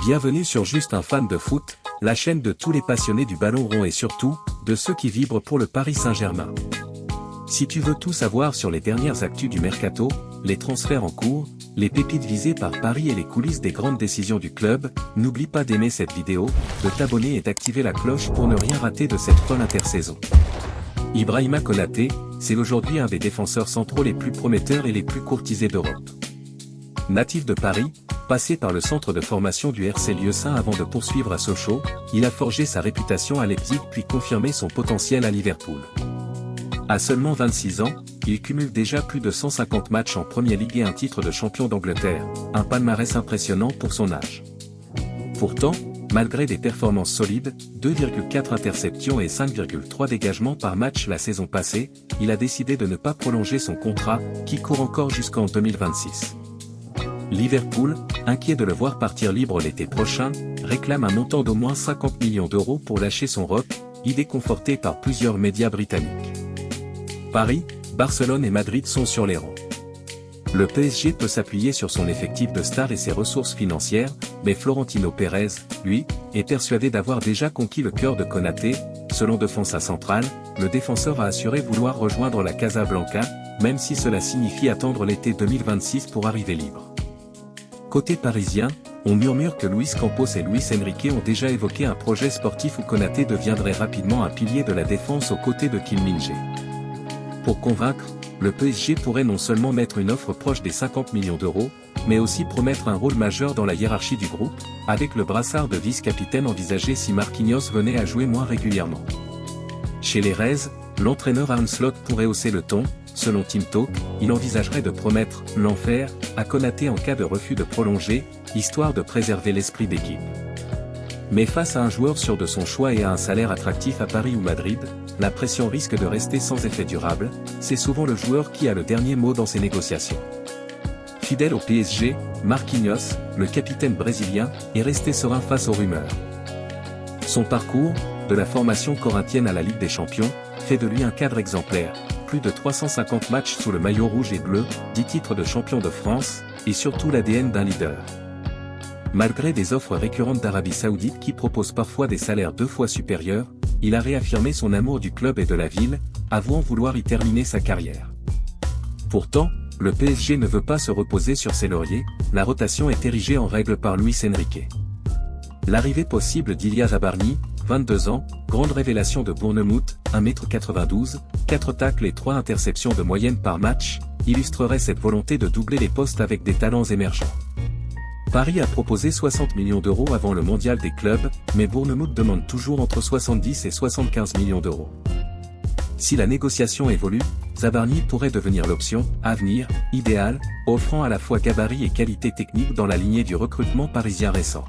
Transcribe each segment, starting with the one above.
Bienvenue sur Juste un fan de foot, la chaîne de tous les passionnés du ballon rond et surtout, de ceux qui vibrent pour le Paris Saint-Germain. Si tu veux tout savoir sur les dernières actus du mercato, les transferts en cours, les pépites visées par Paris et les coulisses des grandes décisions du club, n'oublie pas d'aimer cette vidéo, de t'abonner et d'activer la cloche pour ne rien rater de cette folle intersaison. Ibrahima Konaté, c'est aujourd'hui un des défenseurs centraux les plus prometteurs et les plus courtisés d'Europe. Natif de Paris, passé par le centre de formation du RC Lieusaint avant de poursuivre à Sochaux, il a forgé sa réputation à Leipzig puis confirmé son potentiel à Liverpool. À seulement 26 ans, il cumule déjà plus de 150 matchs en Première Ligue et un titre de champion d'Angleterre, un palmarès impressionnant pour son âge. Pourtant, malgré des performances solides, 2,4 interceptions et 5,3 dégagements par match la saison passée, il a décidé de ne pas prolonger son contrat, qui court encore jusqu'en 2026. Liverpool, inquiet de le voir partir libre l'été prochain, réclame un montant d'au moins 50 millions d'euros pour lâcher son roc, idée confortée par plusieurs médias britanniques. Paris, Barcelone et Madrid sont sur les rangs. Le PSG peut s'appuyer sur son effectif de stars et ses ressources financières, mais Florentino Pérez, lui, est persuadé d'avoir déjà conquis le cœur de Konaté. Selon Defensa Central, le défenseur a assuré vouloir rejoindre la Casablanca, même si cela signifie attendre l'été 2026 pour arriver libre. Côté parisien, on murmure que Luis Campos et Luis Enrique ont déjà évoqué un projet sportif où Konaté deviendrait rapidement un pilier de la défense aux côtés de Kim Min-jae. Pour convaincre, le PSG pourrait non seulement mettre une offre proche des 50 millions d'euros, mais aussi promettre un rôle majeur dans la hiérarchie du groupe, avec le brassard de vice-capitaine envisagé si Marquinhos venait à jouer moins régulièrement. Chez les Reds, l'entraîneur Arne Slot pourrait hausser le ton. Selon Team Talk, il envisagerait de promettre « l'enfer » à Konaté en cas de refus de prolonger, histoire de préserver l'esprit d'équipe. Mais face à un joueur sûr de son choix et à un salaire attractif à Paris ou Madrid, la pression risque de rester sans effet durable, c'est souvent le joueur qui a le dernier mot dans ces négociations. Fidèle au PSG, Marquinhos, le capitaine brésilien, est resté serein face aux rumeurs. Son parcours, de la formation corinthienne à la Ligue des Champions, fait de lui un cadre exemplaire. Plus de 350 matchs sous le maillot rouge et bleu, 10 titres de champion de France, et surtout l'ADN d'un leader. Malgré des offres récurrentes d'Arabie Saoudite qui proposent parfois des salaires 2 fois supérieurs, il a réaffirmé son amour du club et de la ville, avouant vouloir y terminer sa carrière. Pourtant, le PSG ne veut pas se reposer sur ses lauriers, la rotation est érigée en règle par Luis Enrique. L'arrivée possible d'Ilya Zabarny, 22 ans, grande révélation de Bournemouth, 1m92, 4 tacles et 3 interceptions de moyenne par match, illustrerait cette volonté de doubler les postes avec des talents émergents. Paris a proposé 60 millions d'euros avant le mondial des clubs, mais Bournemouth demande toujours entre 70 et 75 millions d'euros. Si la négociation évolue, Zabarny pourrait devenir l'option, à venir, idéale, offrant à la fois gabarit et qualité technique dans la lignée du recrutement parisien récent.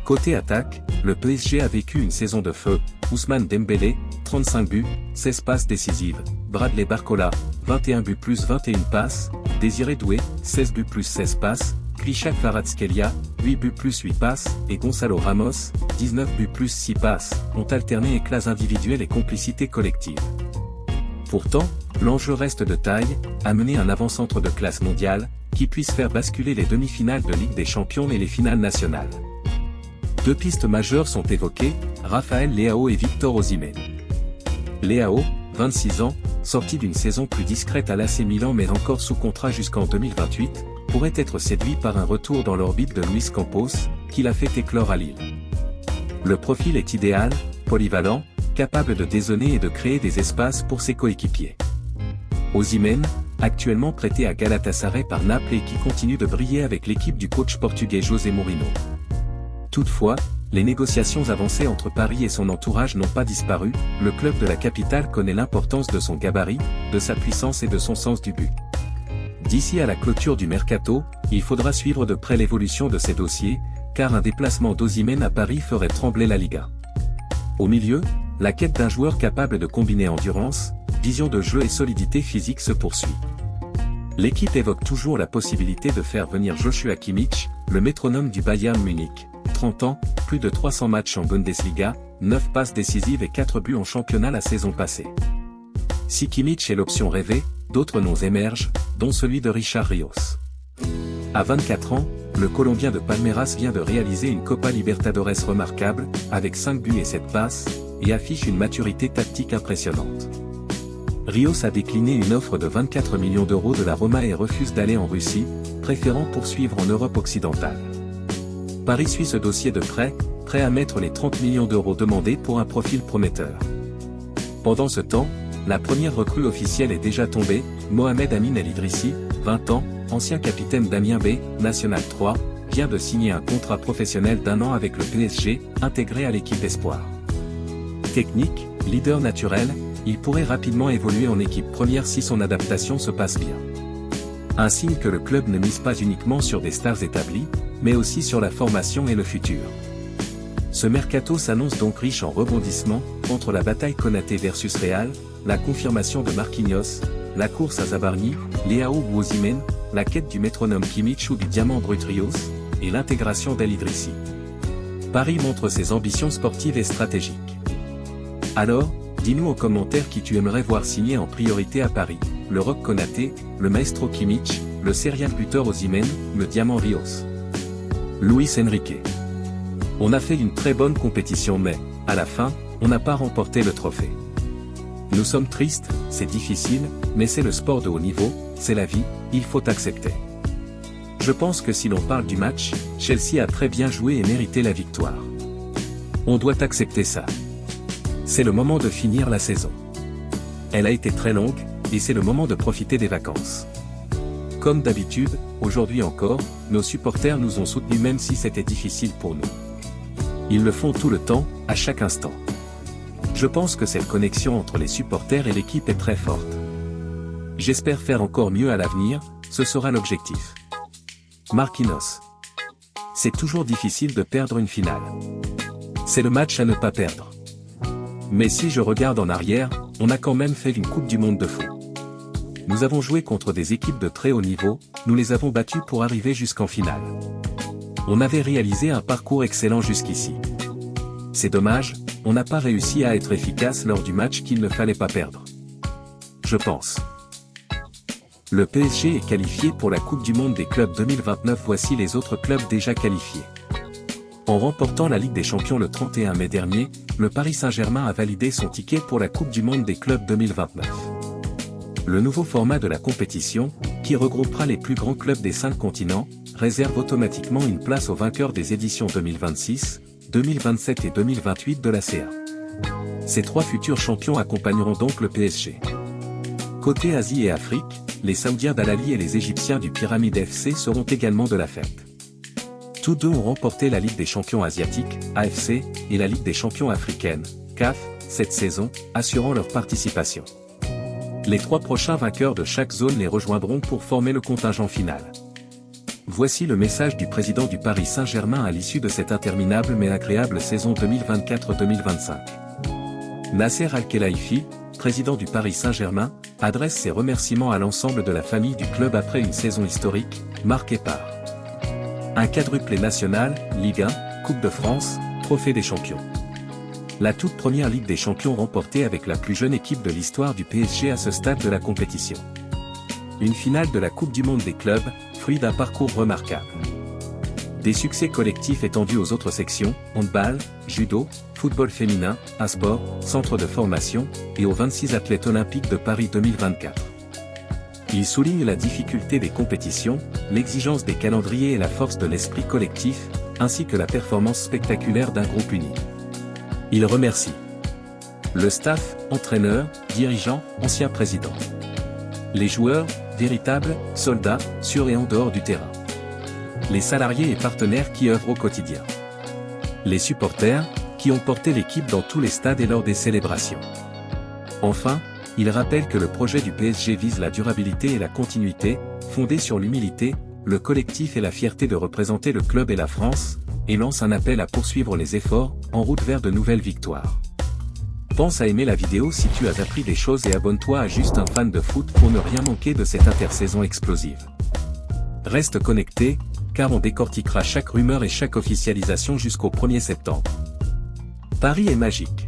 Côté attaque, le PSG a vécu une saison de feu. Ousmane Dembélé, 35 buts, 16 passes décisives. Bradley Barcola, 21 buts plus 21 passes. Désiré Doué, 16 buts plus 16 passes. Krishak Kvaratskhelia, 8 buts plus 8 passes. Et Gonzalo Ramos, 19 buts plus 6 passes, ont alterné éclats individuels et complicité collective. Pourtant, l'enjeu reste de taille, amener un avant-centre de classe mondiale, qui puisse faire basculer les demi-finales de Ligue des Champions et les finales nationales. 2 pistes majeures sont évoquées, Raphaël Leao et Victor Osimhen. Leao, 26 ans, sorti d'une saison plus discrète à l'AC Milan mais encore sous contrat jusqu'en 2028, pourrait être séduit par un retour dans l'orbite de Luis Campos, qu'il a fait éclore à Lille. Le profil est idéal, polyvalent, capable de dézonner et de créer des espaces pour ses coéquipiers. Osimhen, actuellement prêté à Galatasaray par Naples et qui continue de briller avec l'équipe du coach portugais José Mourinho. Toutefois, les négociations avancées entre Paris et son entourage n'ont pas disparu, le club de la capitale connaît l'importance de son gabarit, de sa puissance et de son sens du but. D'ici à la clôture du mercato, il faudra suivre de près l'évolution de ces dossiers, car un déplacement d'Osimhen à Paris ferait trembler la Liga. Au milieu, la quête d'un joueur capable de combiner endurance, vision de jeu et solidité physique se poursuit. L'équipe évoque toujours la possibilité de faire venir Joshua Kimmich, le métronome du Bayern Munich. 30 ans, plus de 300 matchs en Bundesliga, 9 passes décisives et 4 buts en championnat la saison passée. Si Kimmich est l'option rêvée, d'autres noms émergent, dont celui de Richard Rios. À 24 ans, le Colombien de Palmeiras vient de réaliser une Copa Libertadores remarquable, avec 5 buts et 7 passes, et affiche une maturité tactique impressionnante. Rios a décliné une offre de 24 millions d'euros de la Roma et refuse d'aller en Russie, préférant poursuivre en Europe occidentale. Paris suit ce dossier de près à mettre les 30 millions d'euros demandés pour un profil prometteur. Pendant ce temps, la première recrue officielle est déjà tombée, Mohamed Amin El Idrissi, 20 ans, ancien capitaine d'Amiens B, National 3, vient de signer un contrat professionnel d'1 an avec le PSG, intégré à l'équipe Espoir. Technique, leader naturel, il pourrait rapidement évoluer en équipe première si son adaptation se passe bien. Un signe que le club ne mise pas uniquement sur des stars établies, mais aussi sur la formation et le futur. Ce mercato s'annonce donc riche en rebondissements, entre la bataille Konaté versus Real, la confirmation de Marquinhos, la course à Zabarni, Leao ou Osimhen, la quête du métronome Kimmich ou du diamant brut Rios, et l'intégration d'El Idrissi. Paris montre ses ambitions sportives et stratégiques. Alors, dis-nous en commentaire qui tu aimerais voir signer en priorité à Paris, le Rock Konaté, le Maestro Kimmich, le serial buteur Osimhen, le diamant Rios. Luis Enrique. On a fait une très bonne compétition mais, à la fin, on n'a pas remporté le trophée. Nous sommes tristes, c'est difficile, mais c'est le sport de haut niveau, c'est la vie, il faut accepter. Je pense que si l'on parle du match, Chelsea a très bien joué et mérité la victoire. On doit accepter ça. C'est le moment de finir la saison. Elle a été très longue, et c'est le moment de profiter des vacances. Comme d'habitude, aujourd'hui encore, nos supporters nous ont soutenus même si c'était difficile pour nous. Ils le font tout le temps, à chaque instant. Je pense que cette connexion entre les supporters et l'équipe est très forte. J'espère faire encore mieux à l'avenir, ce sera l'objectif. Marquinhos. C'est toujours difficile de perdre une finale. C'est le match à ne pas perdre. Mais si je regarde en arrière, on a quand même fait une Coupe du Monde de foot. Nous avons joué contre des équipes de très haut niveau, nous les avons battues pour arriver jusqu'en finale. On avait réalisé un parcours excellent jusqu'ici. C'est dommage, on n'a pas réussi à être efficace lors du match qu'il ne fallait pas perdre. Je pense. Le PSG est qualifié pour la Coupe du Monde des clubs 2029. Voici les autres clubs déjà qualifiés. En remportant la Ligue des Champions le 31 mai dernier, le Paris Saint-Germain a validé son ticket pour la Coupe du Monde des clubs 2029. Le nouveau format de la compétition, qui regroupera les plus grands clubs des 5 continents, réserve automatiquement une place aux vainqueurs des éditions 2026, 2027 et 2028 de la CA. Ces 3 futurs champions accompagneront donc le PSG. Côté Asie et Afrique, les Saoudiens d'Al Ahly et les Égyptiens du Pyramide FC seront également de la fête. Tous deux ont remporté la Ligue des champions asiatiques, AFC, et la Ligue des champions africaine, CAF, cette saison, assurant leur participation. Les 3 prochains vainqueurs de chaque zone les rejoindront pour former le contingent final. Voici le message du président du Paris Saint-Germain à l'issue de cette interminable mais agréable saison 2024-2025. Nasser Al-Khelaifi, président du Paris Saint-Germain, adresse ses remerciements à l'ensemble de la famille du club après une saison historique, marquée par un quadruplé national, Ligue 1, Coupe de France, Trophée des Champions. La toute première Ligue des Champions remportée avec la plus jeune équipe de l'histoire du PSG à ce stade de la compétition. Une finale de la Coupe du Monde des clubs, fruit d'un parcours remarquable. Des succès collectifs étendus aux autres sections, handball, judo, football féminin, sport, centre de formation, et aux 26 athlètes olympiques de Paris 2024. Il souligne la difficulté des compétitions, l'exigence des calendriers et la force de l'esprit collectif, ainsi que la performance spectaculaire d'un groupe uni. Il remercie le staff, entraîneurs, dirigeants, anciens présidents. Les joueurs, véritables soldats, sur et en dehors du terrain. Les salariés et partenaires qui œuvrent au quotidien. Les supporters, qui ont porté l'équipe dans tous les stades et lors des célébrations. Enfin, il rappelle que le projet du PSG vise la durabilité et la continuité, fondé sur l'humilité, le collectif et la fierté de représenter le club et la France, et lance un appel à poursuivre les efforts, en route vers de nouvelles victoires. Pense à aimer la vidéo si tu as appris des choses et abonne-toi à Juste un fan de foot pour ne rien manquer de cette intersaison explosive. Reste connecté, car on décortiquera chaque rumeur et chaque officialisation jusqu'au 1er septembre. Paris est magique.